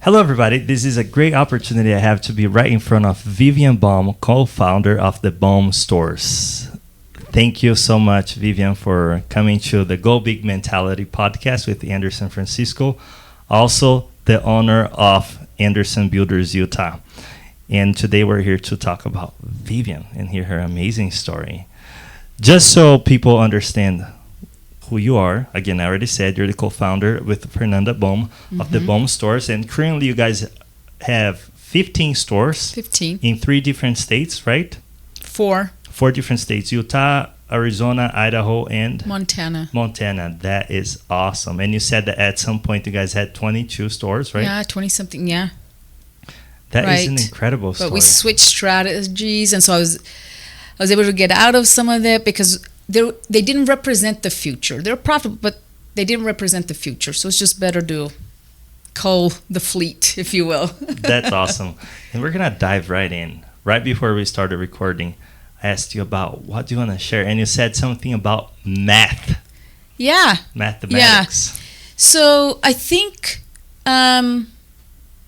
Hello, everybody. This is a great opportunity I have to be right in front of Vivien Bohme, co-founder of the Bohme Stores. Thank you so much, Vivien, for coming to the Go Big Mentality podcast with Anderson Francisco, also the owner of Anderson Builders Utah. And today we're here to talk about Vivien and hear her amazing story. Just so people understand who you are, again, I already said you're the co-founder with Fernanda Bohme of the Bohme Stores, and currently you guys have 15 stores 15 in 3 different states, right? 4 different states: Utah, Arizona, Idaho, and Montana. That is awesome. And you said that at some point you guys had 22 stores, right? Yeah, 20 something. Yeah, that right. is an incredible story. But we switched strategies, and so I was able to get out of some of that because they didn't represent the future. They're profitable, but they didn't represent the future. So it's just better to cull the fleet, if you will. That's awesome. And we're going to dive right in. Right before we started recording, I asked you about what do you want to share, and you said something about math. Yeah. Mathematics. Yeah. So I think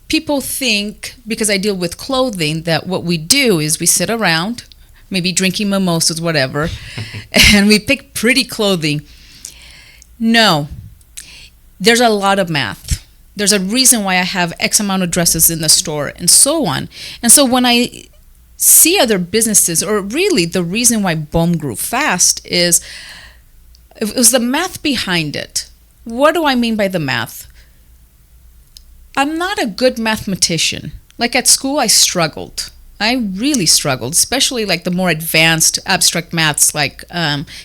people think, because I deal with clothing, that what we do is we sit around, maybe drinking mimosas, whatever, and we pick pretty clothing. No. There's a lot of math. There's a reason why I have X amount of dresses in the store and so on. And so when I see other businesses, or really the reason why Bohme grew fast is it was the math behind it. What do I mean by the math? I'm not a good mathematician. Like at school, I struggled. I really struggled, especially like the more advanced abstract maths like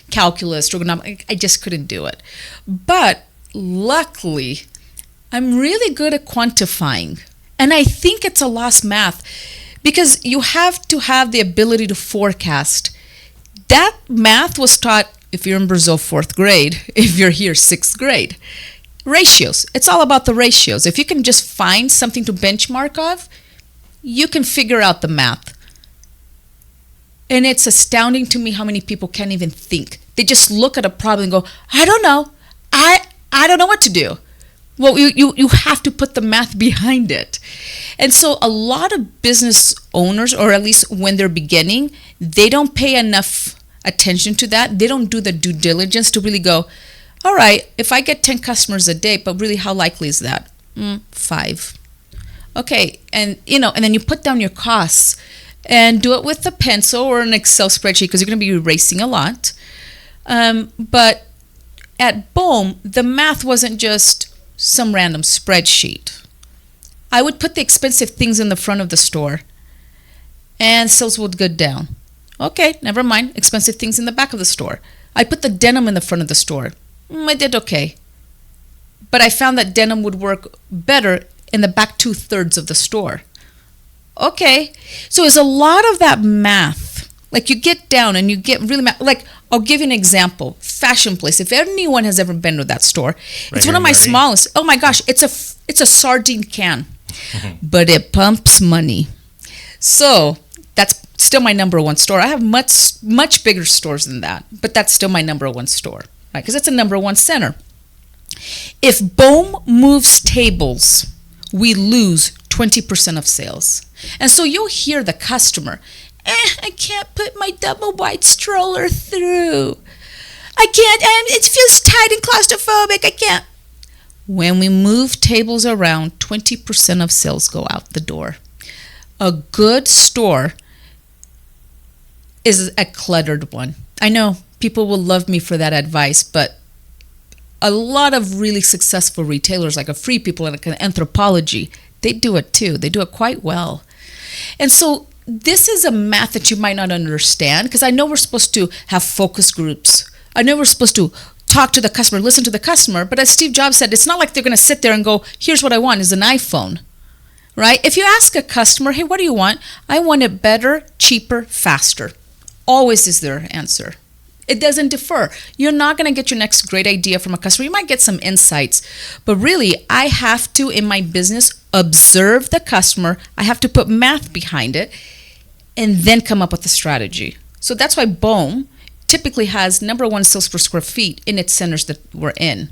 calculus, trigonometry. I just couldn't do it. But luckily, I'm really good at quantifying. And I think it's a lost math because you have to have the ability to forecast. That math was taught if you're in Brazil 4th grade, if you're here 6th grade. Ratios. It's all about the ratios. If you can just find something to benchmark of, you can figure out the math. And it's astounding to me how many people can't even think. They just look at a problem and go, I don't know. I don't know what to do. Well, you have to put the math behind it. And so a lot of business owners, or at least when they're beginning, they don't pay enough attention to that. They don't do the due diligence to really go, all right, if I get 10 customers a day, but really how likely is that? 5. Okay, and then you put down your costs and do it with a pencil or an Excel spreadsheet because you're going to be erasing a lot. But at Bohme, the math wasn't just some random spreadsheet. I would put the expensive things in the front of the store and sales would go down. Okay, never mind, expensive things in the back of the store. I put the denim in the front of the store. I did okay. But I found that denim would work better in the back 2/3 of the store. Okay, so it's a lot of that math. Like you get down and you get really like I'll give you an example. Fashion Place. If anyone has ever been to that store, it's one of my smallest. Oh my gosh, it's a sardine can, but it pumps money. So that's still my number 1 store. I have much bigger stores than that, but that's still my number 1 store, right? Because it's a number 1 center. If Bohme moves tables, we lose 20% of sales. And so you'll hear the customer, I can't put my double wide stroller through. I can't, it feels tight and claustrophobic, I can't. When we move tables around, 20% of sales go out the door. A good store is a cluttered one. I know people will love me for that advice, but a lot of really successful retailers, like a Free People and like an Anthropology, they do it too. They do it quite well. And so this is a math that you might not understand because I know we're supposed to have focus groups. I know we're supposed to talk to the customer, listen to the customer. But as Steve Jobs said, it's not like they're going to sit there and go, here's what I want is an iPhone, right? If you ask a customer, hey, what do you want? I want it better, cheaper, faster. Always is their answer. It doesn't differ. You're not going to get your next great idea from a customer. You might get some insights, but really, I have to, in my business, observe the customer. I have to put math behind it and then come up with a strategy. So that's why Bohme typically has number 1 sales per square feet in its centers that we're in.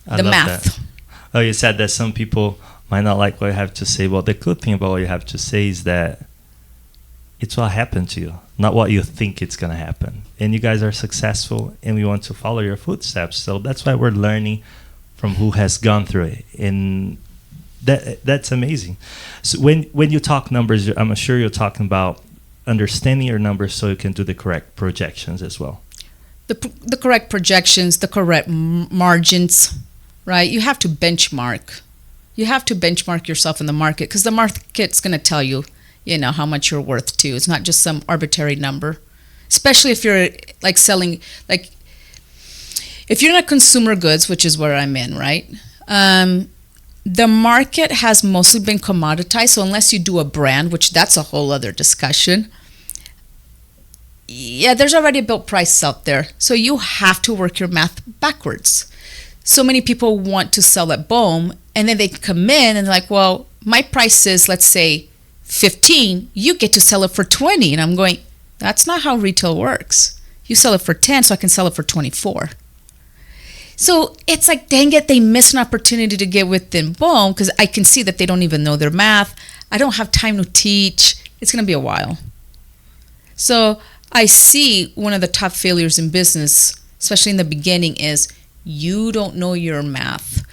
The math. That. Oh, you said that some people might not like what I have to say, but the good thing about what you have to say is that it's what happened to you, not what you think it's going to happen. And you guys are successful, and we want to follow your footsteps. So that's why we're learning from who has gone through it. And that's amazing. So when you talk numbers, I'm sure you're talking about understanding your numbers so you can do the correct projections as well. The correct projections, the correct margins, right? You have to benchmark. You have to benchmark yourself in the market, because the market's going to tell you, how much you're worth too. It's not just some arbitrary number, especially if you're like selling, like if you're in a consumer goods, which is where I'm in, right? The market has mostly been commoditized. So unless you do a brand, which that's a whole other discussion, there's already a built price out there. So you have to work your math backwards. So many people want to sell at Bohm, and then they come in and they're like, well, my price is, let's say, 15, you get to sell it for 20. And I'm going, that's not how retail works. You sell it for 10, so I can sell it for 24. So it's like, dang it, they miss an opportunity to get within Bohm, because I can see that they don't even know their math. I don't have time to teach. It's going to be a while. So I see one of the top failures in business, especially in the beginning, is you don't know your math.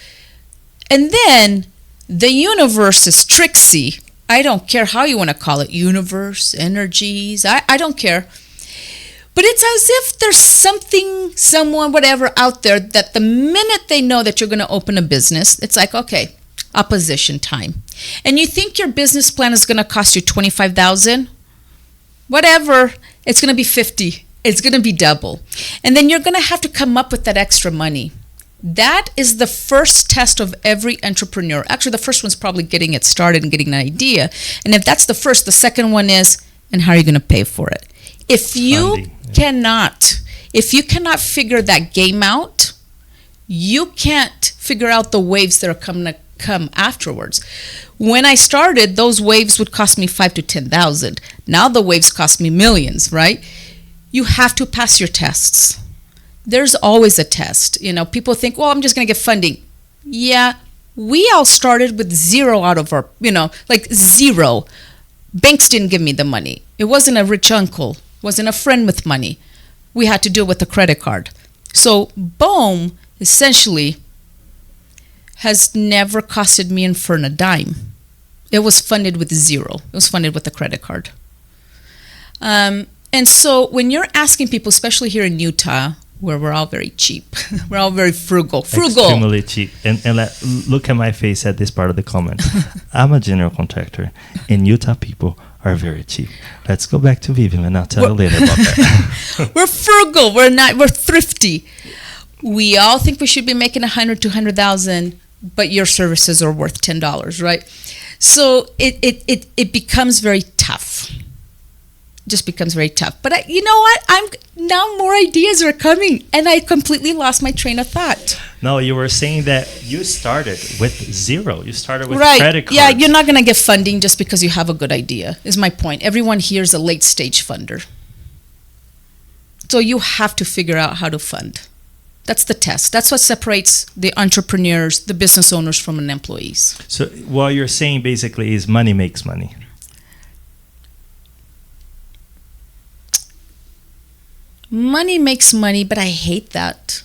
And then the universe is tricksy. I don't care how you want to call it, universe, energies, I don't care. But it's as if there's something, someone, whatever out there that the minute they know that you're going to open a business, it's like, okay, opposition time. And you think your business plan is going to cost you $25,000? Whatever, it's going to be 50. It's going to be double. And then you're going to have to come up with that extra money. That is the first test of every entrepreneur. Actually, the first one's probably getting it started and getting an idea. And if that's the first, the second one is, and how are you going to pay for it? If you cannot figure that game out, you can't figure out the waves that are going to come afterwards. When I started, those waves would cost me $5,000 to $10,000. Now the waves cost me millions, right? You have to pass your tests. There's always a test. People think, well, I'm just going to get funding. Yeah, we all started with zero out of our, like zero. Banks didn't give me the money. It wasn't a rich uncle. It wasn't a friend with money. We had to do it with a credit card. So Bohm essentially has never costed me in Fern a dime. It was funded with zero. It was funded with a credit card. And so when you're asking people, especially here in Utah, where we're all very cheap. We're all very frugal. Extremely cheap. And look at my face at this part of the comment. I'm a general contractor, and Utah people are very cheap. Let's go back to Vivian, and I'll tell you later about that. We're frugal. We're thrifty. We all think we should be making $100,000 to $200,000, but your services are worth $10, right? So it becomes very tough. Just becomes very tough. But you know what? Now more ideas are coming, and I completely lost my train of thought. No, you were saying that you started with zero. You started with right. credit cards. Yeah, you're not going to get funding just because you have a good idea, is my point. Everyone here is a late stage funder. So you have to figure out how to fund. That's the test. That's what separates the entrepreneurs, the business owners from an employees. So what you're saying basically is money makes money. Money makes money, but I hate that,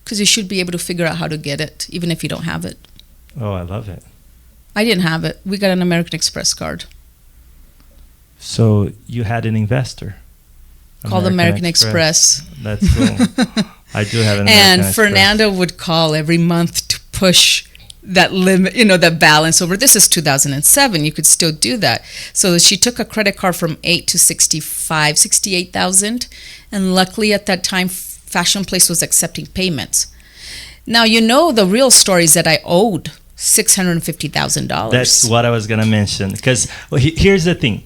because you should be able to figure out how to get it, even if you don't have it. Oh, I love it. I didn't have it. We got an American Express card. So you had an investor. Called American Express. That's cool. I do have an American And Express. Fernanda would call every month to push that limit, that balance over. This is 2007. You could still do that. So she took a credit card from 8 to 65, 68,000. And luckily at that time, Fashion Place was accepting payments. Now, the real story is that I owed $650,000. That's what I was going to mention. Because here's the thing.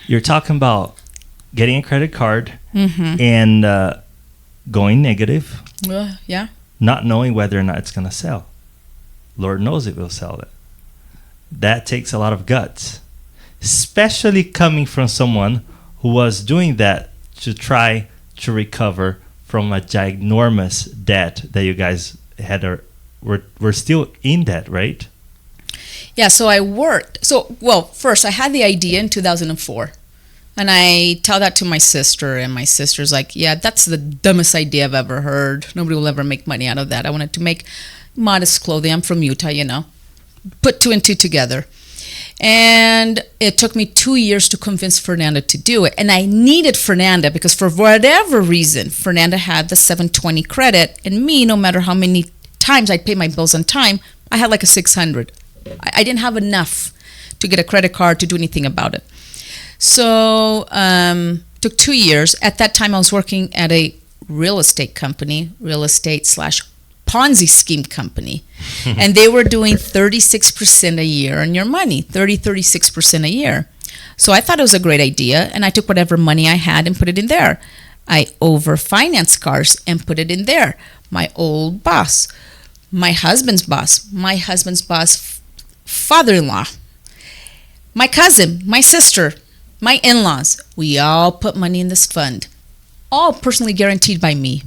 You're talking about getting a credit card and going negative. Yeah. Not knowing whether or not it's going to sell. Lord knows it will sell it. That takes a lot of guts, especially coming from someone who was doing that to try to recover from a ginormous debt that you guys had. We're still in debt, right? Yeah, so I worked. So, well, first I had the idea in 2004. And I tell that to my sister, and my sister's like, yeah, that's the dumbest idea I've ever heard. Nobody will ever make money out of that. I wanted to make modest clothing. I'm from Utah, you know. Put two and two together. And it took me 2 years to convince Fernanda to do it. And I needed Fernanda because for whatever reason, Fernanda had the 720 credit. And me, no matter how many times I'd pay my bills on time, I had like a 600. I didn't have enough to get a credit card to do anything about it. So took 2 years. At that time, I was working at a real estate company, real estate / Ponzi scheme company. And they were doing 36% a year on your money, 36% a year. So I thought it was a great idea. And I took whatever money I had and put it in there. I overfinanced cars and put it in there. My old boss, my husband's boss, father-in-law, my cousin, my sister, my in-laws, we all put money in this fund, all personally guaranteed by me.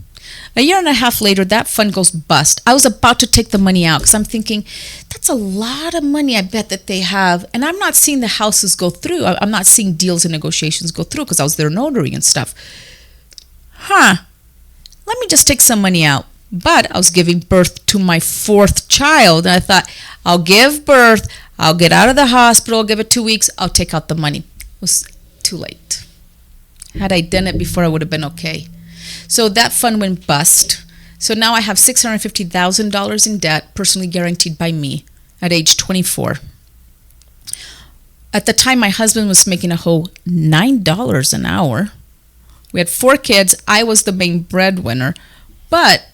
A year and a half later, that fund goes bust. I was about to take the money out because I'm thinking, that's a lot of money I bet that they have. And I'm not seeing the houses go through. I'm not seeing deals and negotiations go through because I was their notary and stuff. Let me just take some money out. But I was giving birth to my 4th child. And I thought, I'll give birth. I'll get out of the hospital. I'll give it 2 weeks. I'll take out the money. It was too late. Had I done it before, I would have been okay. So that fund went bust. So now I have $650,000 in debt, personally guaranteed by me, at age 24. At the time, my husband was making a whole $9 an hour. We had 4 kids. I was the main breadwinner. But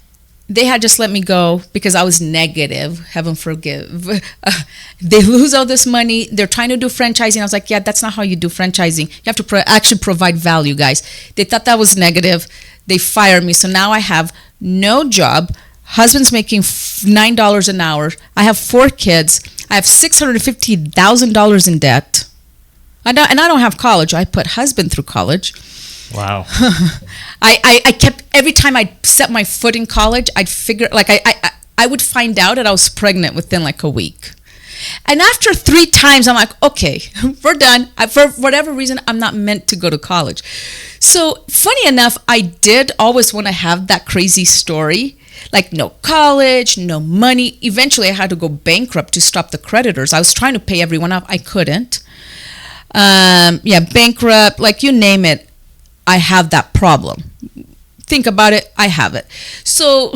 they had just let me go because I was negative. Heaven forgive. They lose all this money. They're trying to do franchising. I was like, yeah, that's not how you do franchising. You have to actually provide value, guys. They thought that was negative. They fired me. So now I have no job. Husband's making $9 an hour. I have 4 kids. I have $650,000 in debt. And I don't have college. I put husband through college. Wow. I kept, every time I set my foot in college, I'd figure, like I would find out that I was pregnant within like a week. And after 3 times, I'm like, okay, we're done. For whatever reason, I'm not meant to go to college. So funny enough, I did always want to have that crazy story, like no college, no money. Eventually, I had to go bankrupt to stop the creditors. I was trying to pay everyone off. I couldn't. Bankrupt, like you name it. I have that problem. Think about it, I have it. So,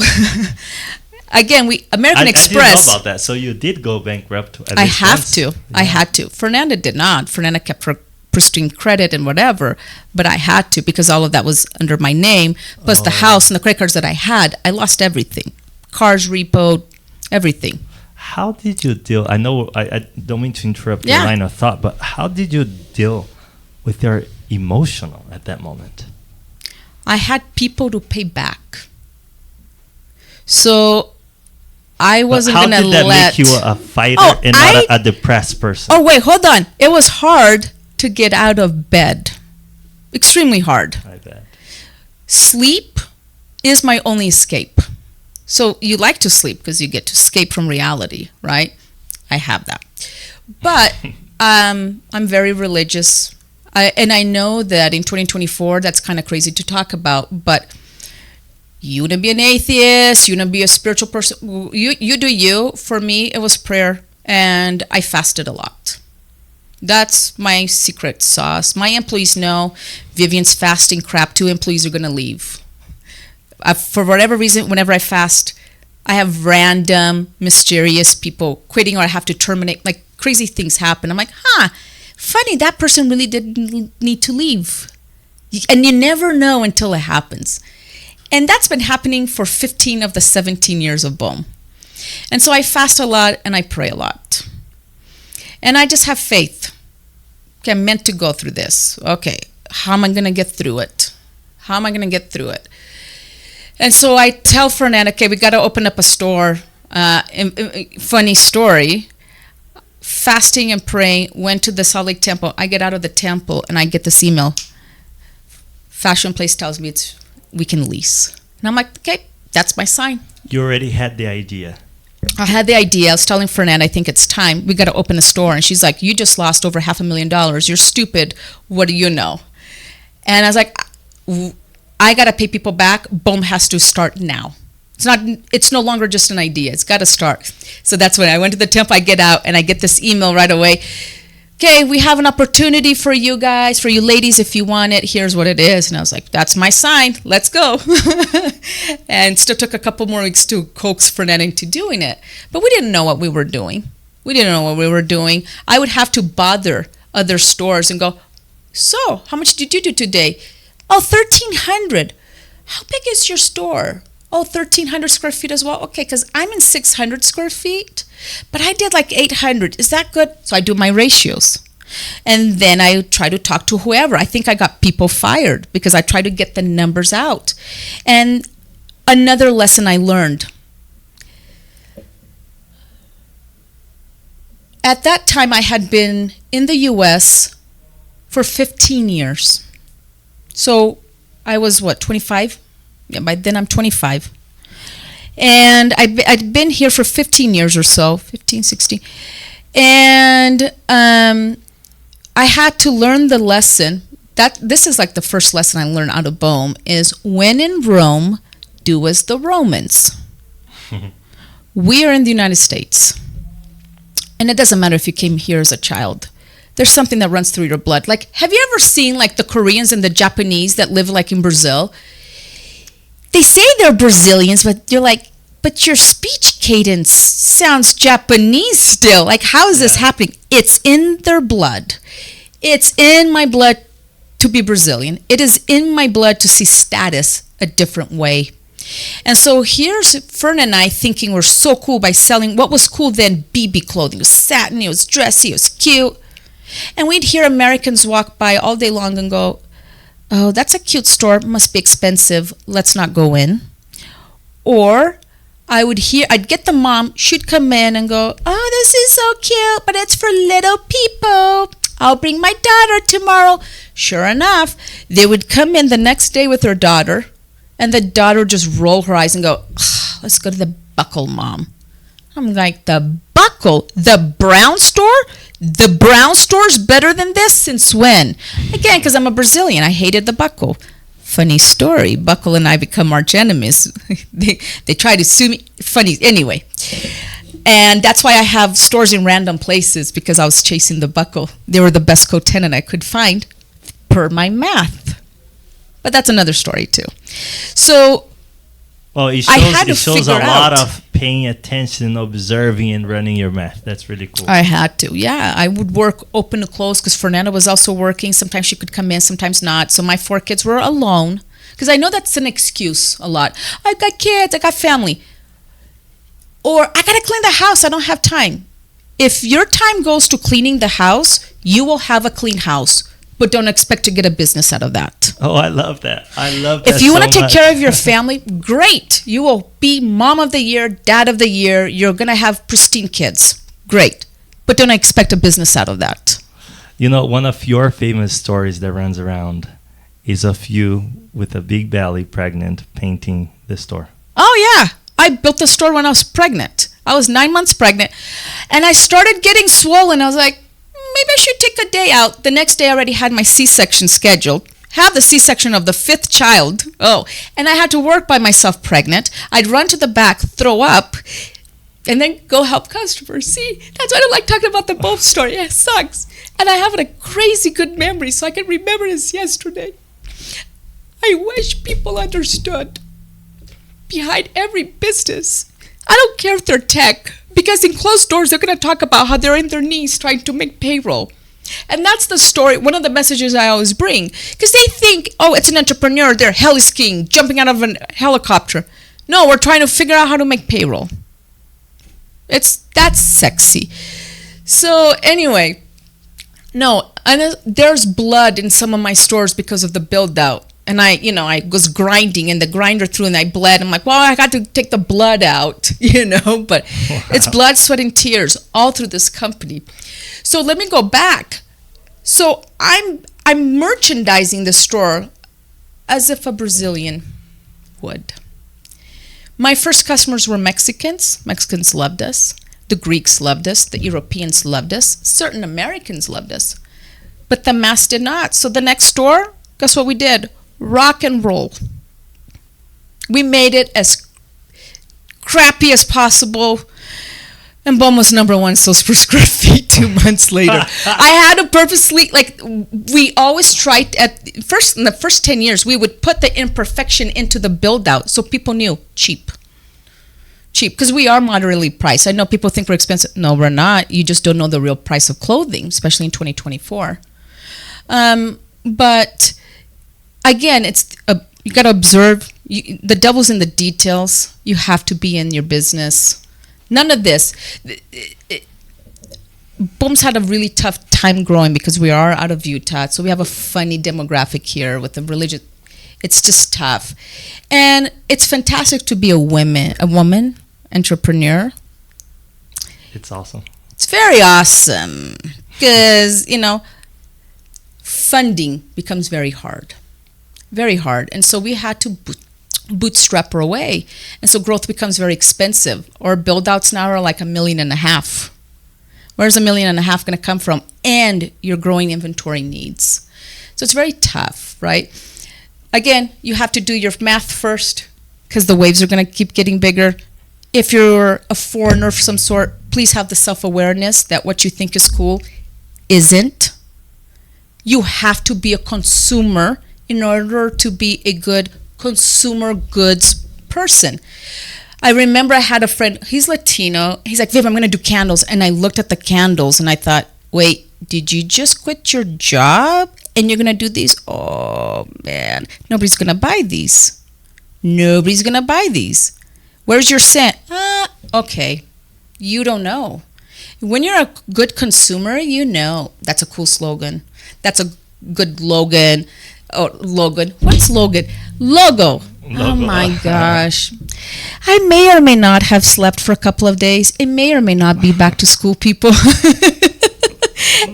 again, American Express. I didn't know about that. So you did go bankrupt at least once. Yeah. I had to. Fernanda did not. Fernanda kept her pristine credit and whatever, but I had to because all of that was under my name. Plus the house and the credit cards that I had, I lost everything. Cars repoed, everything. How did you deal? I know I don't mean to interrupt your line of thought, but how did you deal with your emotional at that moment? I had people to pay back. So I wasn't going to let... How did that make you a fighter and not a depressed person? Oh, wait, hold on. It was hard to get out of bed. Extremely hard. I bet. Sleep is my only escape. So you like to sleep because you get to escape from reality, right? I have that. But I'm very religious. And I know that in 2024, that's kind of crazy to talk about, but you want to be an atheist, you want to be a spiritual person, you do you. For me, it was prayer, and I fasted a lot. That's my secret sauce. My employees know Vivien's fasting crap. 2 employees are going to leave. For whatever reason, whenever I fast, I have random, mysterious people quitting, or I have to terminate, like crazy things happen. I'm like, funny, that person really didn't need to leave. And you never know until it happens. And that's been happening for 15 of the 17 years of Bohm. And so I fast a lot and I pray a lot. And I just have faith. Okay, I'm meant to go through this. Okay, how am I going to get through it? And so I tell Fernanda, okay, we got to open up a store. Funny story. Fasting and praying, went to the Salt Lake Temple. I get out of the temple and I get this email. Fashion Place tells me we can lease. And I'm like, okay, that's my sign. You already had the idea. I had the idea. I was telling Fernanda, I think it's time. We got to open a store. And she's like, you just lost over $500,000. You're stupid. What do you know? And I was like, I got to pay people back. Boom has to start now. It's no longer just an idea. It's got to start. So that's when I went to the temple. I get out and I get this email right away. Okay, we have an opportunity for you guys, for you ladies, if you want it. Here's what it is. And I was like, that's my sign. Let's go. And still took a couple more weeks to coax Fernanda into doing it. But we didn't know what we were doing. I would have to bother other stores and go, so how much did you do today? Oh, 1,300. How big is your store? Oh, 1,300 square feet as well. Okay, because I'm in 600 square feet, but I did like 800. Is that good? So I do my ratios. And then I try to talk to whoever. I think I got people fired because I try to get the numbers out. And another lesson I learned. At that time, I had been in the U.S. for 15 years. So I was, 25? Yeah, by then I'm 25. And I'd been here for 15 years or so, 15, 16. And I had to learn the lesson. This is like the first lesson I learned out of Bohm is when in Rome, do as the Romans. We are in the United States. And it doesn't matter if you came here as a child. There's something that runs through your blood. Like, have you ever seen like the Koreans and the Japanese that live like in Brazil? They say they're Brazilians, but you're like, but your speech cadence sounds Japanese still. Like, how is this happening? It's in their blood. It's in my blood to be Brazilian. It is in my blood to see status a different way. And so here's Fern and I thinking we're so cool by selling what was cool then, BB clothing. It was satin, it was dressy, it was cute. And we'd hear Americans walk by all day long and go, oh, that's a cute store, must be expensive, let's not go in. Or I'd get the mom, she'd come in and go, oh, this is so cute, but it's for little people. I'll bring my daughter tomorrow. Sure enough, they would come in the next day with their daughter, and the daughter would just roll her eyes and go, let's go to the Buckle, Mom. I'm like, the Buckle? The brown store? The brown store's better than this? Since when? Again, because I'm a Brazilian. I hated the Buckle. Funny story. Buckle and I become arch enemies. They try to sue me. Funny. Anyway. And that's why I have stores in random places, because I was chasing the Buckle. They were the best co-tenant I could find per my math. But that's another story too. So well, it shows a lot of paying attention, observing, and running your math. That's really cool. I had to, yeah. I would work open to close because Fernanda was also working. Sometimes she could come in, sometimes not. So my 4 kids were alone, because I know that's an excuse a lot. I got kids, I got family. Or I got to clean the house, I don't have time. If your time goes to cleaning the house, you will have a clean house. But don't expect to get a business out of that. Oh, I love that. I love that. If you want to take care of your family, great. You will be mom of the year, dad of the year. You're going to have pristine kids. Great. But don't expect a business out of that. You know, one of your famous stories that runs around is of you with a big belly pregnant painting the store. Oh, yeah. I built the store when I was pregnant. I was 9 months pregnant. And I started getting swollen. I was like, maybe I should take a day out. The next day I already had my C-section scheduled. Have the C-section of the 5th child. Oh, and I had to work by myself pregnant. I'd run to the back, throw up, and then go help customers. See, that's why I don't like talking about the Bohm story. It sucks. And I have a crazy good memory, so I can remember this yesterday. I wish people understood. Behind every business, I don't care if they're tech, because in closed doors, they're going to talk about how they're in their knees trying to make payroll. And that's the story, one of the messages I always bring. Because they think, oh, it's an entrepreneur, they're heli skiing, jumping out of a helicopter. No, we're trying to figure out how to make payroll. That's sexy. So anyway, no, there's blood in some of my stores because of the build out. And I was grinding, and the grinder threw, and I bled. I'm like, well, I got to take the blood out, but wow. It's blood, sweat, and tears all through this company. So let me go back. So I'm merchandising the store as if a Brazilian would. My first customers were Mexicans. Mexicans loved us. The Greeks loved us. The Europeans loved us. Certain Americans loved us. But the mass did not. So the next door, guess what we did? Rock and roll. We made it as crappy as possible. And Bohme was number one sales per square feet 2 months later. I had to purposely, like, we always tried in the first 10 years, we would put the imperfection into the build out so people knew cheap. Cheap, because we are moderately priced. I know people think we're expensive. No, we're not. You just don't know the real price of clothing, especially in 2024. But again, you got to observe. The devil's in the details. You have to be in your business. None of this. Bohme's had a really tough time growing because we are out of Utah. So we have a funny demographic here with the religion. It's just tough. And it's fantastic to be a woman entrepreneur. It's awesome. It's very awesome because, funding becomes very hard. Very hard. And so we had to bootstrap her away. And so growth becomes very expensive. Or build outs now are like $1.5 million. Where's $1.5 million going to come from? And your growing inventory needs. So it's very tough, right? Again, you have to do your math first because the waves are going to keep getting bigger. If you're a foreigner of some sort, please have the self-awareness that what you think is cool isn't. You have to be a consumer in order to be a good consumer goods person. I remember I had a friend, he's Latino. He's like, Viv, I'm going to do candles. And I looked at the candles and I thought, wait, did you just quit your job and you're going to do these? Oh, man, nobody's going to buy these. Nobody's going to buy these. Where's your scent? Okay. You don't know. When you're a good consumer, you know. That's a cool slogan. That's a good Logan. Oh, Logan. What's Logan? Logo. Oh my gosh. I may or may not have slept for a couple of days. It may or may not be back to school, people.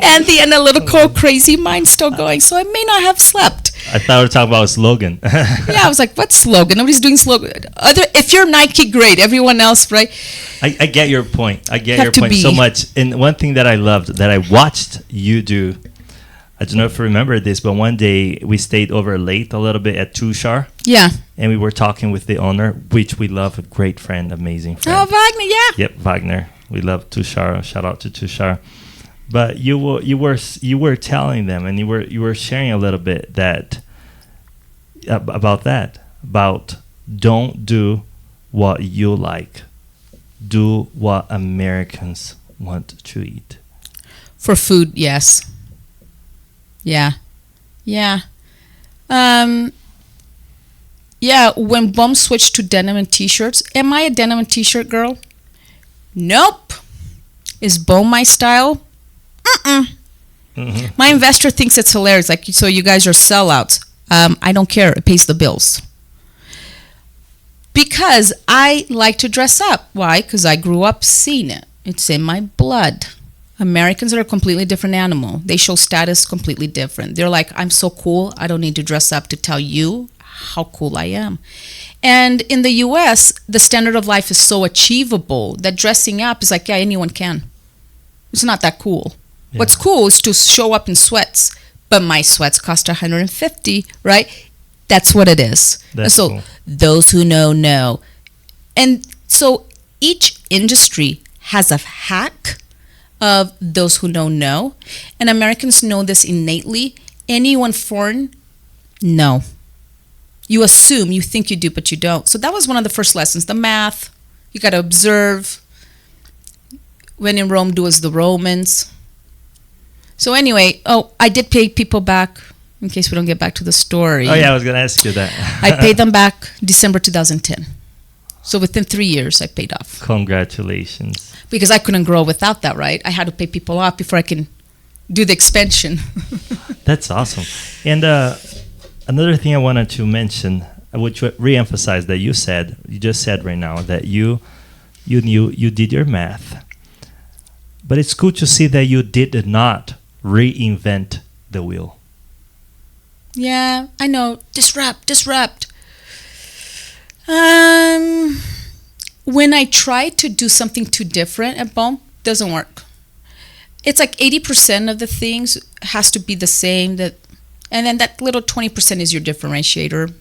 And the analytical crazy mind still going. So I may not have slept. I thought we were talking about a slogan. Yeah, I was like, what slogan? Nobody's doing slogan. If you're Nike, great. Everyone else, right? I get your point. I get your point so much. And one thing that I loved that I watched you do, I don't know if you remember this, but one day we stayed over late a little bit at Tushar. Yeah. And we were talking with the owner, which we love, a great friend, amazing friend. Oh, Wagner, yeah. Yep, Wagner. We love Tushar. Shout out to Tushar. But you were telling them, and you were sharing a little bit about don't do what you like, do what Americans want to eat. For food, yes. Yeah. Yeah. When Bohme switched to denim and t-shirts, am I a denim and t-shirt girl? Nope. Is Bohme my style? Mm-mm. My investor thinks it's hilarious. Like, so you guys are sellouts. I don't care. It pays the bills. Because I like to dress up. Why? Because I grew up seeing it. It's in my blood. Americans are a completely different animal. They show status completely different. They're like, I'm so cool. I don't need to dress up to tell you how cool I am. And in the U.S., the standard of life is so achievable that dressing up is like, yeah, anyone can. It's not that cool. Yeah. What's cool is to show up in sweats. But my sweats cost $150, right? That's what it is. That's so cool. Those who know. And so each industry has a hack of those who know. And Americans know this innately. Anyone foreign, no. You assume, you think you do, but you don't. So that was one of the first lessons. The math, you got to observe. When in Rome, do as the Romans. So anyway, I did pay people back, in case we don't get back to the story. Oh, yeah, I was going to ask you that. I paid them back December 2010. So within 3 years, I paid off. Congratulations. Because I couldn't grow without that, right? I had to pay people off before I can do the expansion. That's awesome. And another thing I wanted to mention, which re-emphasize that you just said right now, that you knew, you did your math. But it's cool to see that you did not reinvent the wheel. Yeah, I know. Disrupt. when I try to do something too different at Bohm, doesn't work. It's like 80% of the things has to be the same, and then that little 20% is your differentiator.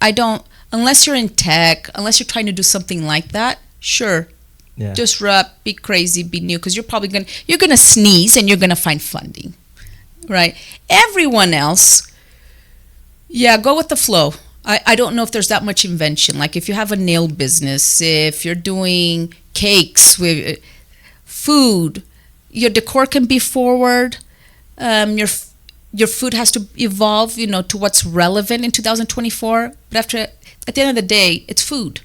I don't, unless you're in tech, unless you're trying to do something like that, sure. Yeah. Disrupt, be crazy, be new, because you're gonna sneeze and you're gonna find funding, right? Everyone else, yeah, go with the flow. I don't know if there's that much invention. Like if you have a nail business, if you're doing cakes with food, your decor can be forward. Your food has to evolve, to what's relevant in 2024. But at the end of the day, it's food.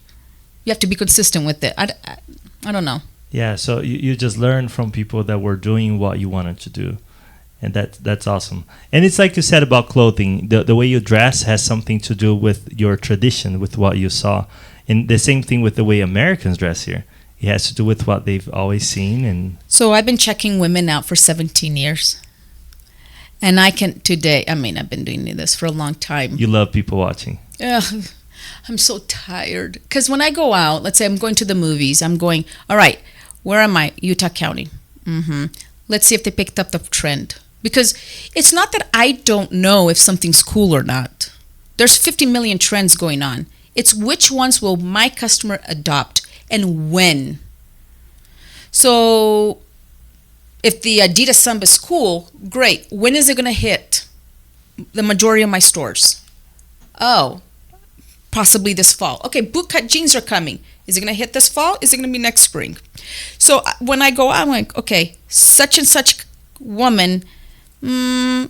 You have to be consistent with it. I don't know. Yeah, so you just learn from people that were doing what you wanted to do. And that's awesome. And it's like you said about clothing. The way you dress has something to do with your tradition, with what you saw. And the same thing with the way Americans dress here. It has to do with what they've always seen. And so I've been checking women out for 17 years. And I've been doing this for a long time. You love people watching. Yeah, I'm so tired. Because when I go out, let's say I'm going to the movies, I'm going, all right, where am I? Utah County. Let's see if they picked up the trend. Because it's not that I don't know if something's cool or not. There's 50 million trends going on. It's which ones will my customer adopt and when. So if the Adidas Samba is cool, great. When is it going to hit the majority of my stores? Oh, possibly this fall. Okay, bootcut jeans are coming. Is it going to hit this fall? Is it going to be next spring? So when I go out, I'm like, okay, such and such woman,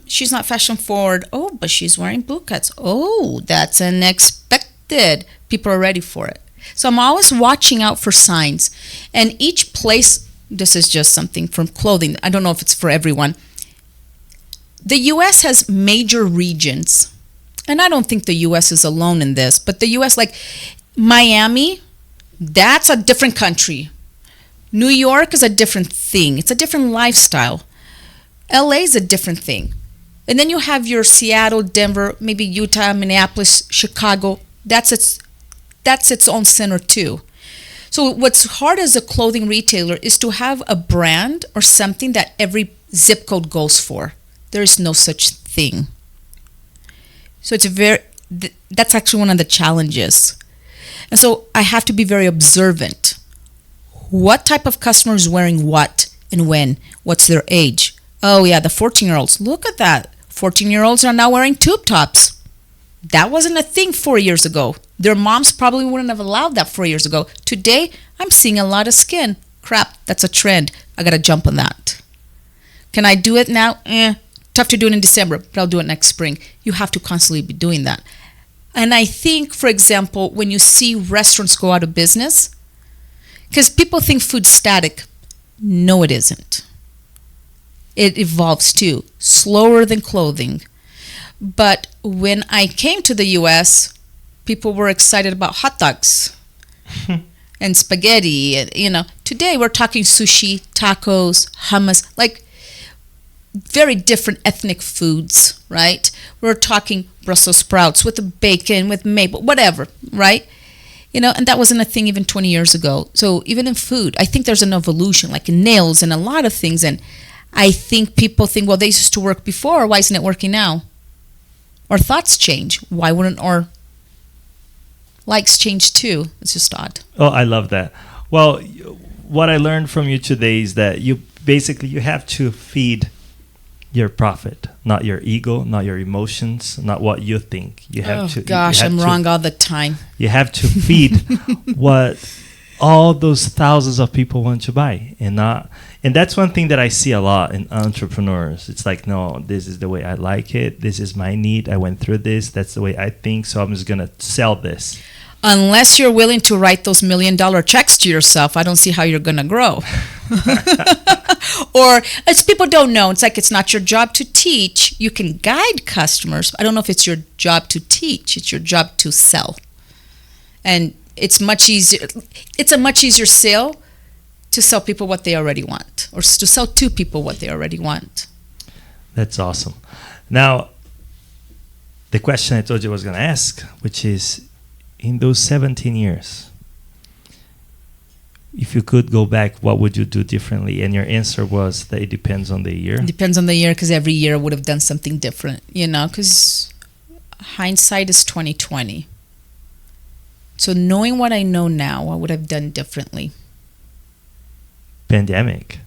she's not fashion forward. Oh, but she's wearing bootcuts. Oh, that's unexpected. People are ready for it. So I'm always watching out for signs. And each place, this is just something from clothing. I don't know if it's for everyone. The U.S. has major regions. And I don't think the U.S. is alone in this. But the U.S., like Miami, that's a different country. New York is a different thing. It's a different lifestyle. LA is a different thing. And then you have your Seattle, Denver, maybe Utah, Minneapolis, Chicago. That's its own center too. So what's hard as a clothing retailer is to have a brand or something that every zip code goes for. There is no such thing. So that's actually one of the challenges. And so I have to be very observant. What type of customer is wearing what and when? What's their age? Oh yeah, the 14-year-olds. Look at that. 14-year-olds are now wearing tube tops. That wasn't a thing 4 years ago. Their moms probably wouldn't have allowed that 4 years ago. Today, I'm seeing a lot of skin. Crap, that's a trend. I got to jump on that. Can I do it now? Tough to do it in December, but I'll do it next spring. You have to constantly be doing that. And I think, for example, when you see restaurants go out of business, because people think food's static. No, it isn't. It evolves too, slower than clothing. But when I came to the U.S., people were excited about hot dogs and spaghetti. And, today we're talking sushi, tacos, hummus, like very different ethnic foods, right? We're talking Brussels sprouts with bacon, with maple, whatever, right? And that wasn't a thing even 20 years ago. So even in food, I think there's an evolution, like in nails and a lot of things. And I think people think, well, they used to work before. Why isn't it working now? Or thoughts change. Why wouldn't our likes change too? It's just odd. Oh, I love that. Well, what I learned from you today is that you have to feed your profit, not your ego, not your emotions, not what you think. You have to. Gosh, I'm wrong all the time. You have to feed what all those thousands of people want to buy, and that's one thing that I see a lot in entrepreneurs. It's like, no, this is the way I like it. This is my need. I went through this. That's the way I think. So I'm just gonna sell this. Unless you're willing to write those $1 million checks to yourself, I don't see how you're gonna grow. Or it's people don't know. It's like it's not your job to teach. You can guide customers. I don't know if it's your job to teach. It's your job to sell. And it's much easier. It's a much easier sale to sell people what they already want, or to sell to people what they already want. That's awesome. Now, the question I told you I was going to ask, which is, in those 17 years, if you could go back, what would you do differently? And your answer was that it depends on the year. It depends on the year, because every year I would have done something different, because hindsight is 2020. So knowing what I know now, I would have done differently. Pandemic.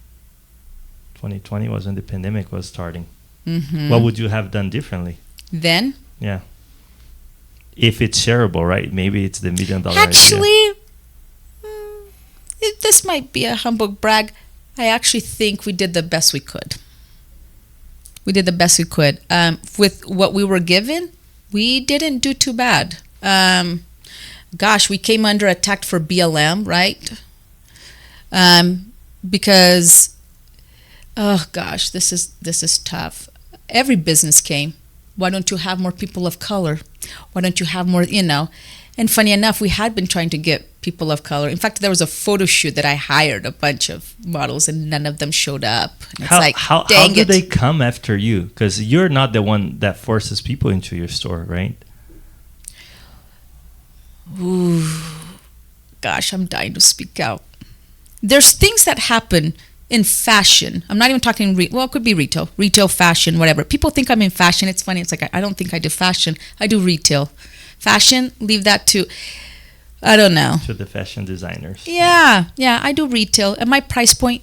2020 was when the pandemic was starting. Mm-hmm. What would you have done differently? Then? Yeah. If it's shareable, right? Maybe it's the $1 million Actually, this might be a humbug brag. I actually think we did the best we could. We did the best we could. With what we were given, we didn't do too bad. Gosh, we came under attack for BLM, right? Because, oh gosh, this is tough. Every business came. Why don't you have more people of color? Why don't you have more, And funny enough, we had been trying to get people of color. In fact, there was a photo shoot that I hired a bunch of models, and none of them showed up. And how do they come after you? Because you're not the one that forces people into your store, right? Ooh, gosh, I'm dying to speak out. There's things that happen in fashion. I'm not even talking, it could be retail, fashion, whatever. People think I'm in fashion. It's funny. It's like, I don't think I do fashion. I do retail. Fashion, leave that to, I don't know. To the fashion designers. Yeah, I do retail. At my price point,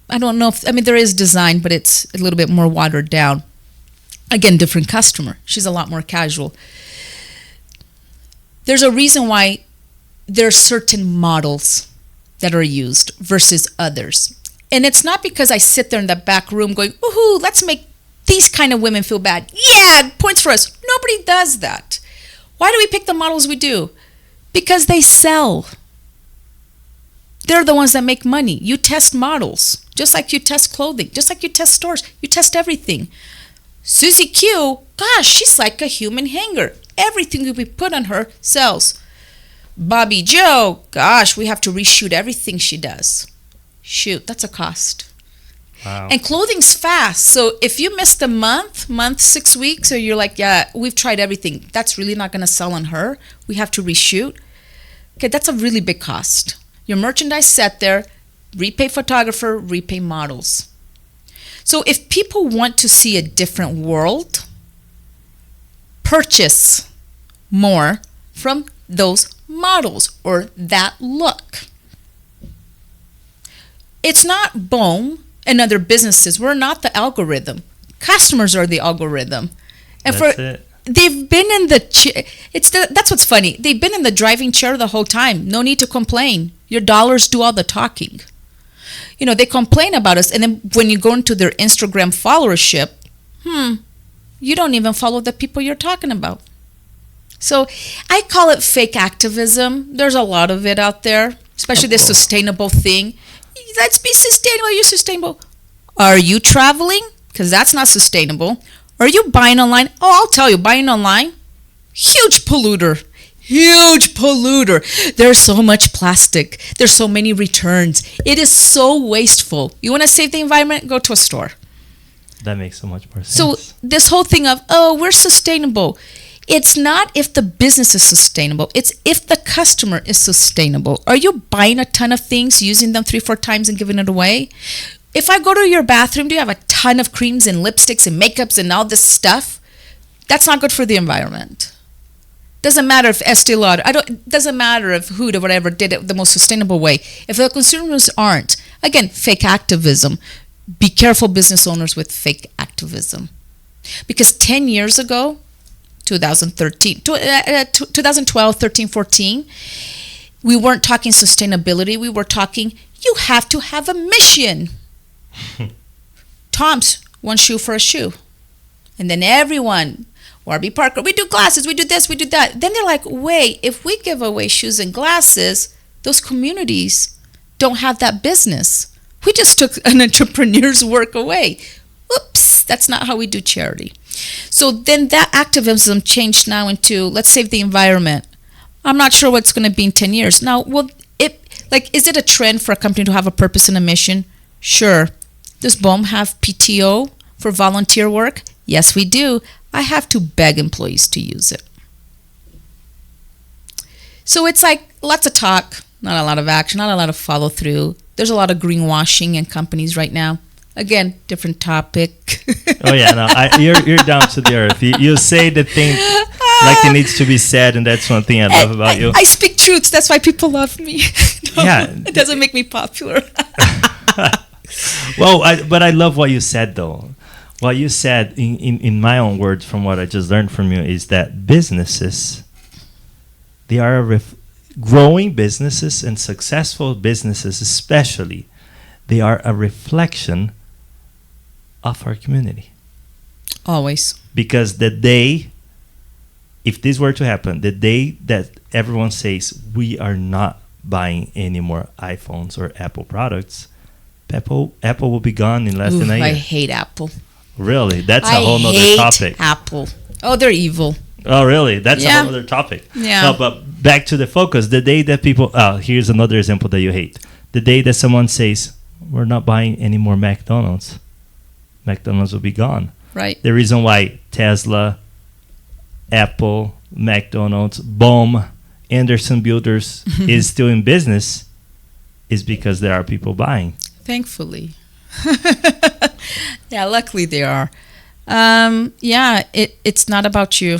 I don't know there is design, but it's a little bit more watered down. Again, different customer. She's a lot more casual. There's a reason why there are certain models that are used versus others. And it's not because I sit there in the back room going, woohoo, let's make these kind of women feel bad. Yeah, points for us. Nobody does that. Why do we pick the models we do? Because they sell. They're the ones that make money. You test models, just like you test clothing, just like you test stores. You test everything. Susie Q, gosh, she's like a human hanger. Everything we put on her sells. Bobby Joe, gosh, we have to reshoot everything she does. Shoot, that's a cost. Wow. And clothing's fast. So if you missed a month, 6 weeks, or you're like, yeah, we've tried everything, that's really not going to sell on her, we have to reshoot. Okay, that's a really big cost. Your merchandise set there, repay photographer, repay models. So if people want to see a different world, purchase more from those models or that look. It's not Bohm and other businesses. We're not the algorithm. Customers are the algorithm. And they've been in the that's what's funny. They've been in the driving chair the whole time. No need to complain. Your dollars do all the talking. They complain about us, and then when you go into their Instagram followership, you don't even follow the people you're talking about. So I call it fake activism. There's a lot of it out there, especially this sustainable thing. Let's be sustainable. Are you sustainable? Are you traveling? Because that's not sustainable. Are you buying online? Oh, I'll tell you, buying online, huge polluter. Huge polluter. There's so much plastic. There's so many returns. It is so wasteful. You want to save the environment? Go to a store. That makes so much more sense. So this whole thing of, we're sustainable. It's not if the business is sustainable. It's if the customer is sustainable. Are you buying a ton of things, using them 3-4 times and giving it away? If I go to your bathroom, do you have a ton of creams and lipsticks and makeups and all this stuff? That's not good for the environment. Doesn't matter if Estee Lauder, doesn't matter if Hood or whatever did it the most sustainable way. If the consumers aren't, again, fake activism. Be careful, business owners, with fake activism. Because 10 years ago, 2012, 13, 14, we weren't talking sustainability. We were talking, you have to have a mission. Tom's, one shoe for a shoe. And then everyone, Warby Parker, we do glasses, we do this, we do that. Then they're like, wait, if we give away shoes and glasses, those communities don't have that business. We just took an entrepreneur's work away. Oops, that's not how we do charity. So then that activism changed now into, let's save the environment. I'm not sure what's going to be in 10 years. Now, is it a trend for a company to have a purpose and a mission? Sure. Does Bohm have PTO for volunteer work? Yes, we do. I have to beg employees to use it. So it's like lots of talk, not a lot of action, not a lot of follow through. There's a lot of greenwashing in companies right now. Again, different topic. Oh yeah, no, you're down to the earth. You say the thing like it needs to be said, and that's one thing I love about you. I speak truths. That's why people love me. No, yeah, it doesn't make me popular. Well, but I love what you said though. What you said in my own words, from what I just learned from you, is that businesses, they are growing businesses and successful businesses, especially, they are a reflection of our community. Always. Because the day, if this were to happen, the day that everyone says we are not buying any more iPhones or Apple products, Apple will be gone in less than a year. I hate Apple. Really? That's a whole nother topic. Apple. Oh, they're evil. Oh, really? That's a whole other topic. Yeah. No, but back to the focus. The day that people... here's another example that you hate. The day that someone says, we're not buying any more McDonald's will be gone. Right. The reason why Tesla, Apple, McDonald's, Bohm, Anderson Builders is still in business is because there are people buying. Thankfully. Yeah, luckily they are. It's not about you.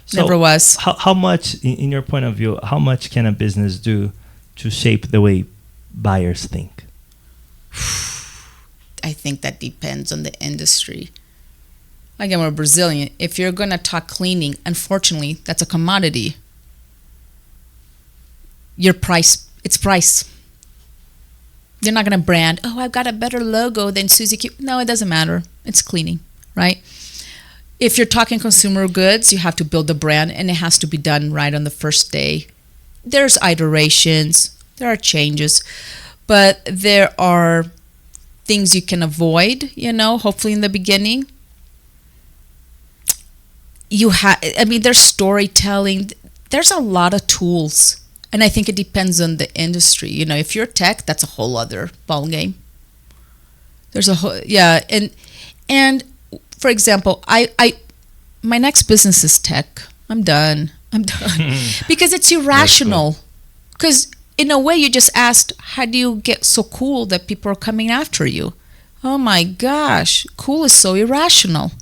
So never was. How much, in your point of view, how much can a business do to shape the way buyers think? I think that depends on the industry. Again, we're Brazilian. If you're going to talk cleaning, unfortunately, that's a commodity. It's price. You're not going to brand, oh, I've got a better logo than Suzy Q. No, it doesn't matter. It's cleaning, right? If you're talking consumer goods, you have to build a brand, and it has to be done right on the first day. There's iterations. There are changes. But there are things you can avoid, hopefully in the beginning. There's storytelling. There's a lot of tools. And I think it depends on the industry. If you're tech, that's a whole other ball game. There's a whole, and for example, my next business is tech. I'm done because it's irrational. Because in a way, you just asked, how do you get so cool that people are coming after you? Oh my gosh, cool is so irrational.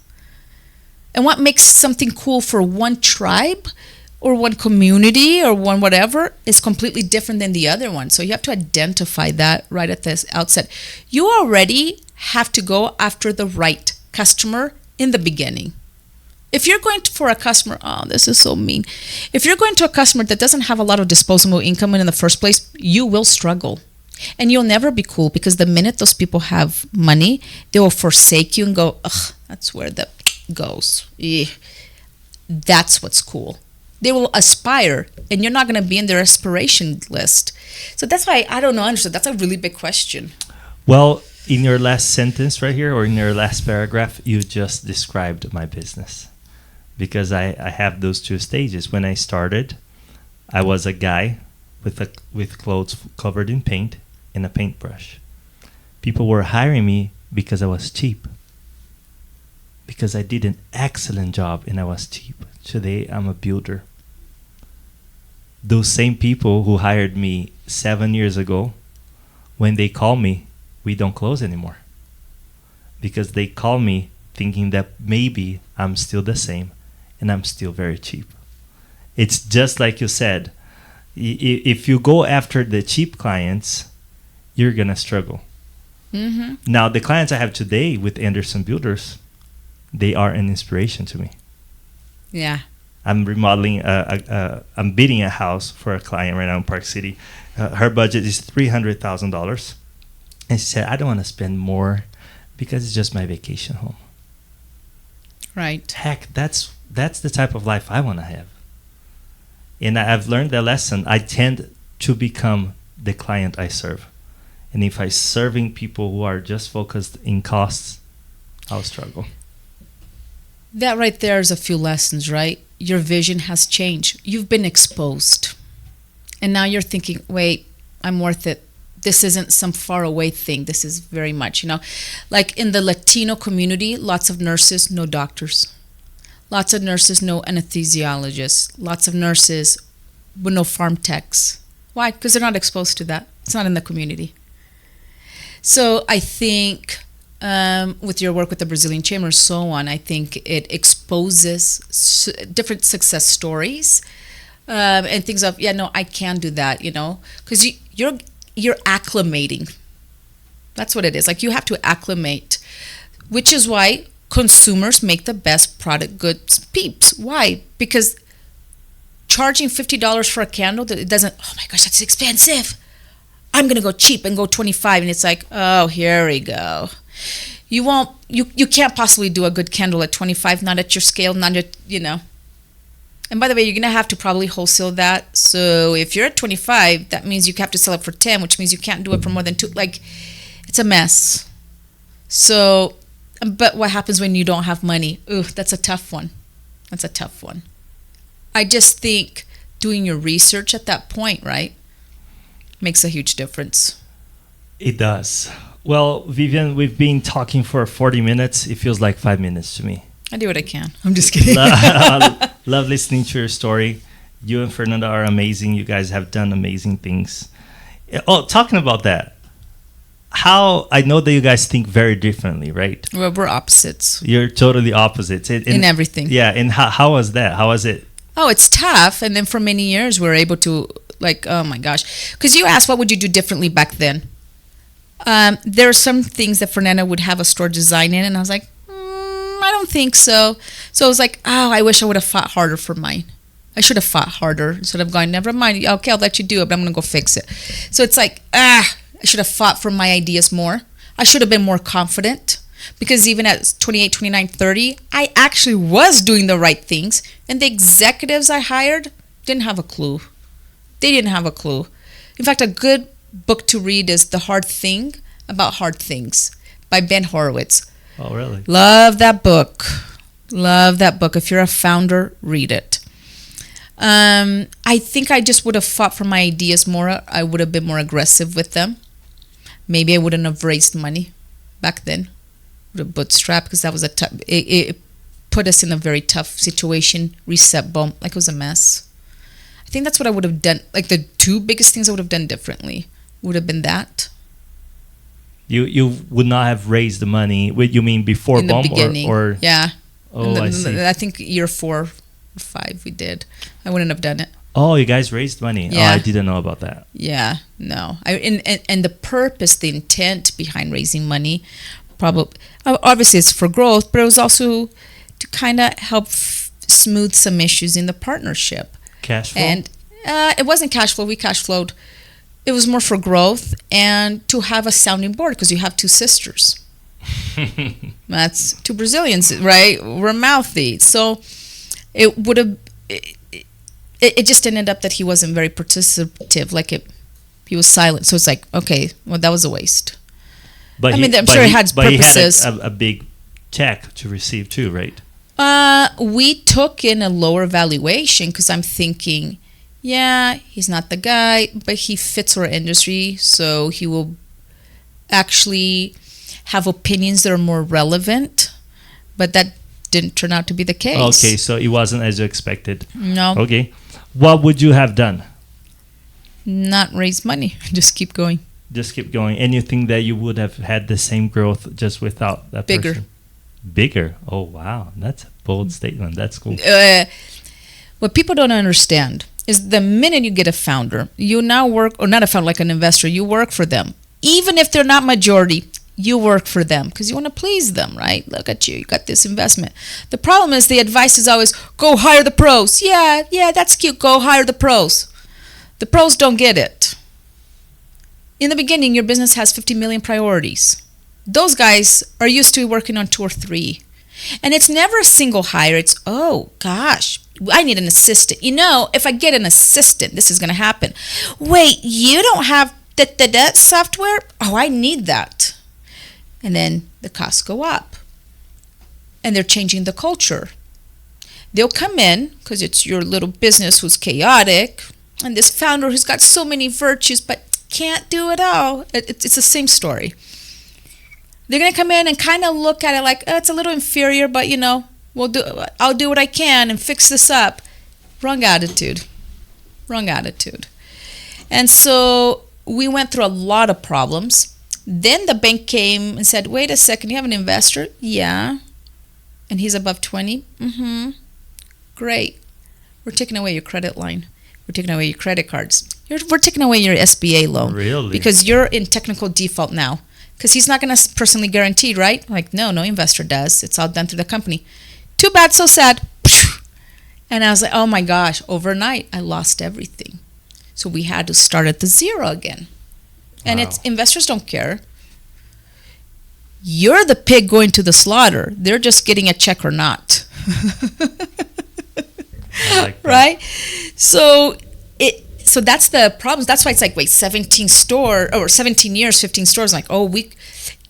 And what makes something cool for one tribe or one community or one whatever is completely different than the other one. So you have to identify that right at the outset. You already have to go after the right customer in the beginning. If you're going for a customer, oh, this is so mean. If you're going to a customer that doesn't have a lot of disposable income in the first place, you will struggle. And you'll never be cool, because the minute those people have money, they will forsake you and go, ugh, that's where that goes. That's what's cool. They will aspire, and you're not going to be in their aspiration list. So that's why I don't know, Anderson. That's a really big question. Well, in your last sentence right here, or in your last paragraph, you just described my business. Because I have those two stages. When I started, I was a guy with clothes covered in paint and a paintbrush. People were hiring me because I was cheap. Because I did an excellent job and I was cheap. Today, I'm a builder. Those same people who hired me 7 years ago, when they call me, we don't close anymore. Because they call me thinking that maybe I'm still the same and I'm still very cheap. It's just like you said. If you go after the cheap clients, you're going to struggle. Mm-hmm. Now, the clients I have today with Anderson Builders, they are an inspiration to me. Yeah. I'm remodeling, I'm bidding a house for a client right now in Park City. Her budget is $300,000. And she said, I don't want to spend more because it's just my vacation home. Right. Heck, that's the type of life I want to have. And I've learned that lesson. I tend to become the client I serve. And if I'm serving people who are just focused in costs, I'll struggle. That right there is a few lessons, right? Your vision has changed. You've been exposed. And now you're thinking, wait, I'm worth it. This isn't some far away thing. This is very much, like in the Latino community, lots of nurses, no doctors. Lots of nurses, no anesthesiologists. Lots of nurses, but no farm techs. Why? Because they're not exposed to that. It's not in the community. So I think with your work with the Brazilian Chamber and so on, I think it exposes different success stories and things of, yeah, no, I can do that, you know, because you're acclimating. That's what it is. Like, you have to acclimate, which is why consumers make the best product goods peeps. Why? Because charging $50 for a candle, that it doesn't, oh my gosh, that's expensive. I'm going to go cheap and go 25. And it's like, oh, here we go. You can't possibly do a good candle at 25, not at your scale, not at, you know. And by the way, you're going to have to probably wholesale that. So if you're at 25, that means you have to sell it for 10, which means you can't do it for more than 2. Like, it's a mess. So, but what happens when you don't have money? Ooh, that's a tough one. That's a tough one. I just think doing your research at that point, right, makes a huge difference. It does. Well, Vivian, we've been talking for 40 minutes. It feels like 5 minutes to me. I do what I can. I'm just kidding. Love listening to your story. You and Fernanda are amazing. You guys have done amazing things. Oh, talking about that, how I know that you guys think very differently, right? Well, we're opposites. You're totally opposites in everything. Yeah, and how was that? How was it? Oh, it's tough. And then for many years, we were able to, like, oh my gosh. Because you asked, what would you do differently back then? There are some things that Fernanda would have a store design in, and I was like, I don't think so. So I was like, oh, I wish I would have fought harder for mine. I should have fought harder instead of going, never mind. Okay, I'll let you do it, but I'm going to go fix it. So it's like, I should have fought for my ideas more. I should have been more confident, because even at 28, 29, 30, I actually was doing the right things. And the executives I hired didn't have a clue. They didn't have a clue. In fact, a good book to read is The Hard Thing About Hard Things by Ben Horowitz. Oh, really? Love that book. Love that book. If you're a founder, read it. I think I just would have fought for my ideas more. I would have been more aggressive with them. Maybe I wouldn't have raised money back then. Would have bootstrapped, because that was a tough. It put us in a very tough situation. Reset boom, like it was a mess. I think that's what I would have done. Like, the two biggest things I would have done differently would have been that. You would not have raised the money. What you mean, before in the bomb beginning? Or yeah. Oh, I see. I think year 4 or 5 we did. I wouldn't have done it. Oh, you guys raised money. Yeah. Oh, I didn't know about that. Yeah, no. And the purpose, the intent behind raising money, probably obviously it's for growth, but it was also to kind of help smooth some issues in the partnership. Cash flow? And it wasn't cash flow. We cash flowed. It was more for growth and to have a sounding board, because you have 2 sisters. That's 2 Brazilians, right? We're mouthy. So it would have... It just ended up that he wasn't very participative. Like, he was silent. So it's like, okay, well, that was a waste. But I'm sure it had purposes. He had a big check to receive too, right? We took in a lower valuation, because I'm thinking, yeah, he's not the guy, but he fits our industry, so he will actually have opinions that are more relevant. But that didn't turn out to be the case. Okay, so it wasn't as you expected. No. Okay. What would you have done? Not raise money. Just keep going. Just keep going. And you think that you would have had the same growth just without that Bigger. person? Bigger? Oh, wow. That's a bold statement. That's cool. What people don't understand is the minute you get a founder, you now work, or not a founder, like an investor, you work for them. Even if they're not majority, you work for them because you want to please them, right? Look at you. You got this investment. The problem is the advice is always, go hire the pros. Yeah, that's cute. Go hire the pros. The pros don't get it. In the beginning, your business has 50 million priorities. Those guys are used to working on 2 or 3. And it's never a single hire. It's, oh, gosh, I need an assistant. You know, if I get an assistant, this is going to happen. Wait, you don't have that software? Oh, I need that. And then the costs go up. And they're changing the culture. They'll come in, because it's your little business who's chaotic, and this founder who's got so many virtues but can't do it all. It's the same story. They're going to come in and kind of look at it like, oh, it's a little inferior, but, you know, I'll do what I can and fix this up. Wrong attitude. Wrong attitude. And so we went through a lot of problems. Then the bank came and said, wait a second, you have an investor? Yeah. And he's above 20? Mm-hmm. Great. We're taking away your credit line. We're taking away your credit cards. We're taking away your SBA loan. Really? Because you're in technical default now. Because he's not going to personally guarantee, right? Like, no investor does. It's all done through the company. Too bad, so sad. And I was like, oh my gosh, overnight, I lost everything. So we had to start at the zero again. And Wow. it's investors don't care. You're the pig going to the slaughter. They're just getting a check or not. I like that. Right? So that's the problem. That's why it's like, wait, 17 years, 15 stores. Like,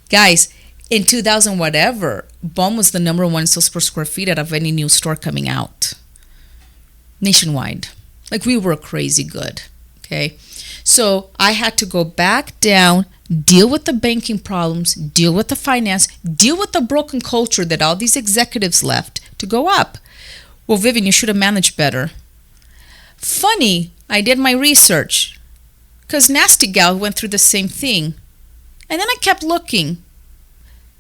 guys, in 2000 whatever, Bohm was the number one sales per square feet out of any new store coming out nationwide. Like, we were crazy good. Okay, so I had to go back down, deal with the banking problems, deal with the finance, deal with the broken culture that all these executives left to go up. Well, Vivian, you should have managed better. Funny, I did my research because Nasty Gal went through the same thing. And then I kept looking.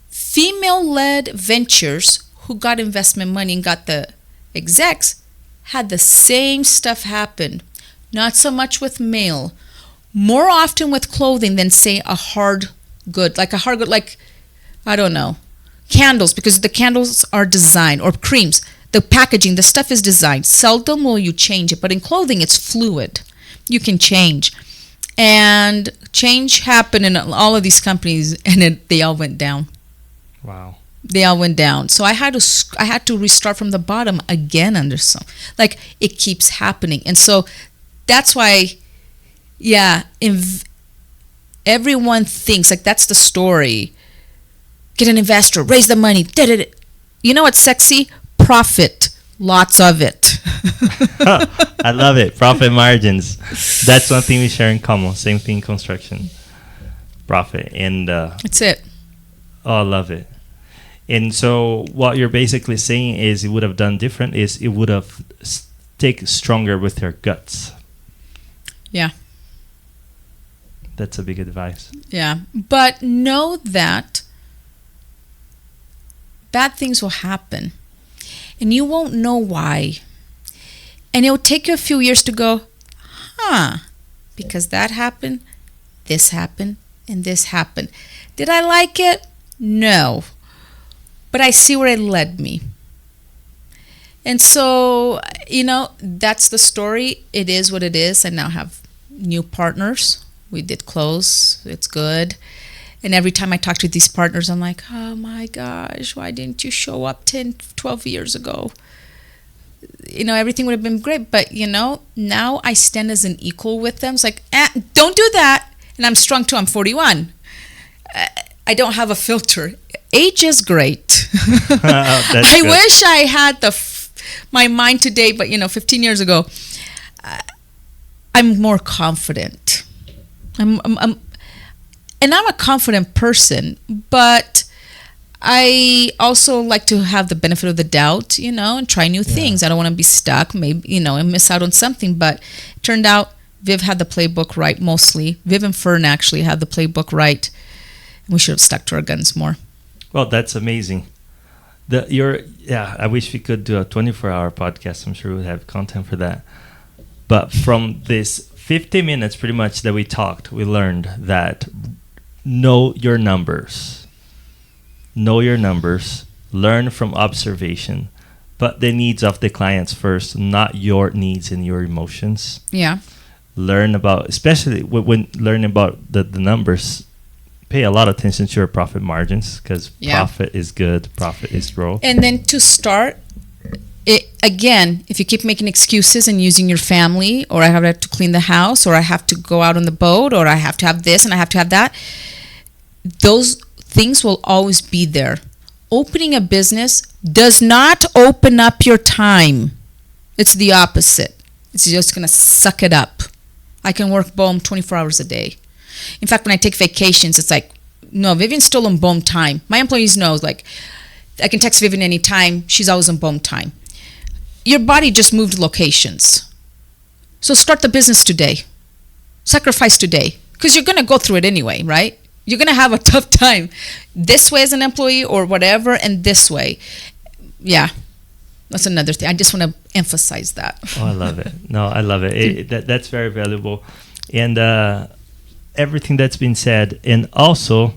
Female-led ventures who got investment money and got the execs had the same stuff happen. Not so much with male. More often with clothing than, say, a hard good. Like, I don't know, candles, because the candles are designed, or creams. The packaging, the stuff is designed. Seldom will you change it. But in clothing, it's fluid. You can change. And change happened in all of these companies, and they all went down. Wow. They all went down. So I had to restart from the bottom again, Anderson. Like, it keeps happening. And so that's why, everyone thinks, like, that's the story. Get an investor, raise the money. You know what's sexy? Profit. Lots of it. I love it. Profit margins. That's one thing we share in common. Same thing in construction. Profit. And that's it. Oh, I love it. And so what you're basically saying is it would have done different is it would have stick stronger with their guts. Yeah. That's a big advice. Yeah. But know that bad things will happen. And you won't know why. And it will take you a few years to go, because that happened, this happened, and this happened. Did I like it? No. But I see where it led me. And so, that's the story. It is what it is. I now have new partners. We did close. It's good. And every time I talk to these partners, I'm like, oh my gosh, why didn't you show up 10, 12 years ago? Everything would have been great. But, now I stand as an equal with them. It's like, don't do that. And I'm strong too. I'm 41. I don't have a filter. Age is great. I wish I had my mind today, but 15 years ago, I'm more confident. And I'm a confident person, but I also like to have the benefit of the doubt, and try new things. I don't want to be stuck, maybe, and miss out on something. But it turned out Viv had the playbook right mostly. Viv and Fern actually had the playbook right. We should have stuck to our guns more. Well, that's amazing. I wish we could do a 24-hour podcast. I'm sure we'd have content for that. But from this 50 minutes pretty much that we talked, we learned that know your numbers. Know your numbers. Learn from observation. But the needs of the clients first, not your needs and your emotions. Yeah. Learn about, especially when learning about the numbers, pay a lot of attention to your profit margins because profit is good, profit is growth. And then to start, again, if you keep making excuses and using your family, or I have to clean the house, or I have to go out on the boat, or I have to have this and I have to have that, those things will always be there. Opening a business does not open up your time. It's the opposite. It's just going to suck it up. I can work Bohm 24 hours a day. In fact, when I take vacations, it's like, no, Vivian's still on Bohm time. My employees know, like, I can text Vivian anytime. She's always on Bohm time. Your body just moved locations. So start the business today. sacrifice today, because you're going to go through it anyway, right? You're going to have a tough time this way as an employee or whatever, and this way. Yeah, that's another thing. I just want to emphasize that. Oh, I love it. No, I love it. That's very valuable. And everything that's been said, and also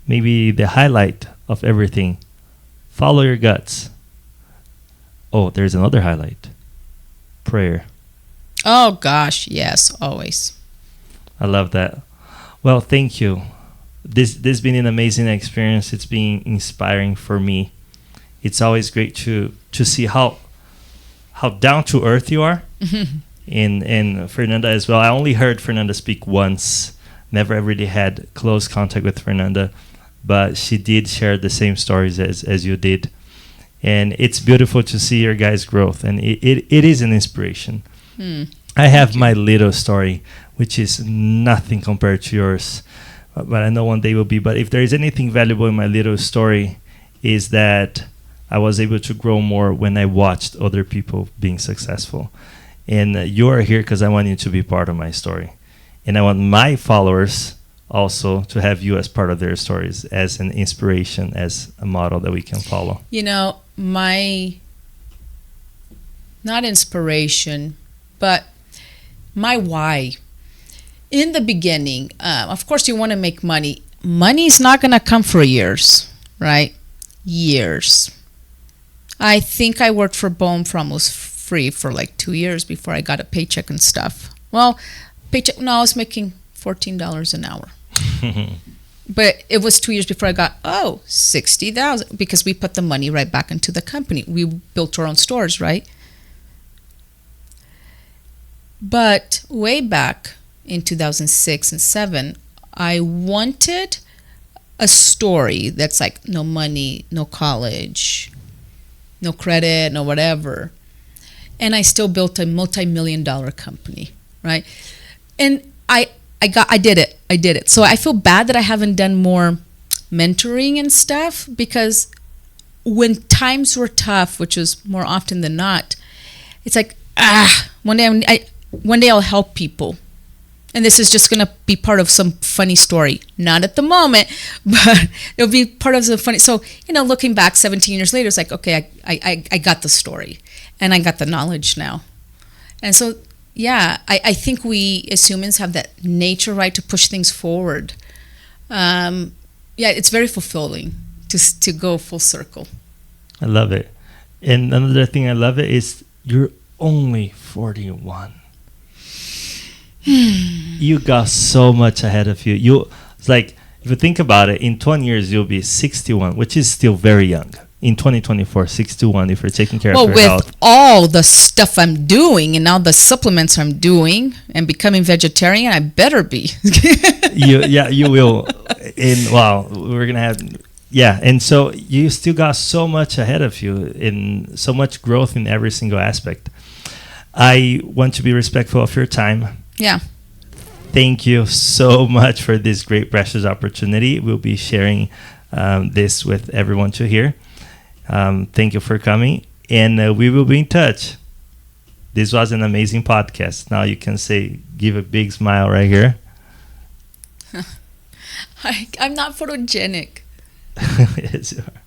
maybe the highlight of everything, follow your guts. Oh, there's another highlight. Prayer. Oh, gosh, yes, always. I love that. Well, thank you. This has been an amazing experience. It's been inspiring for me. It's always great to see how down to earth you are. And Fernanda as well. I only heard Fernanda speak once. Never really had close contact with Fernanda, but she did share the same stories as you did. And it's beautiful to see your guys' growth, and it is an inspiration. I have my little story, which is nothing compared to yours, but I know one day will be. But if there is anything valuable in my little story, is that I was able to grow more when I watched other people being successful. And you are here because I want you to be part of my story. And I want my followers also to have you as part of their stories, as an inspiration, as a model that we can follow. You know, not inspiration, but my why. In the beginning, of course, you want to make money. Money's not going to come for years, right? Years. I think I worked for Bohm for almost free for like 2 years before I got a paycheck and stuff. Well, I was making $14 an hour. But it was 2 years before I got, $60,000, because we put the money right back into the company. We built our own stores, right? But way back in 2006 and 2007, I wanted a story that's like no money, no college, no credit, no whatever. And I still built a multi-million-dollar company, right? And I did it. So I feel bad that I haven't done more mentoring and stuff, because when times were tough, which was more often than not, it's like, one day I'll help people. And this is just going to be part of some funny story. Not at the moment, but it'll be part of the funny. So, looking back 17 years later, it's like, okay, I got the story and I got the knowledge now. And so, yeah, I think we as humans have that nature, right, to push things forward. It's very fulfilling to go full circle. I love it. And another thing I love it is you're only 41. You got so much ahead of you. It's like, if you think about it, in 20 years you'll be 61, which is still very young. In 2024, 61, if you're taking care of your health. With all the stuff I'm doing and all the supplements I'm doing and becoming vegetarian, I better be. You will. We're gonna have. Yeah, and so you still got so much ahead of you, in so much growth in every single aspect. I want to be respectful of your time. Yeah. Thank you so much for this great, precious opportunity. We'll be sharing this with everyone to hear. Thank you for coming, and we will be in touch. This was an amazing podcast. Now you can give a big smile right here. I'm not photogenic. Yes, you are.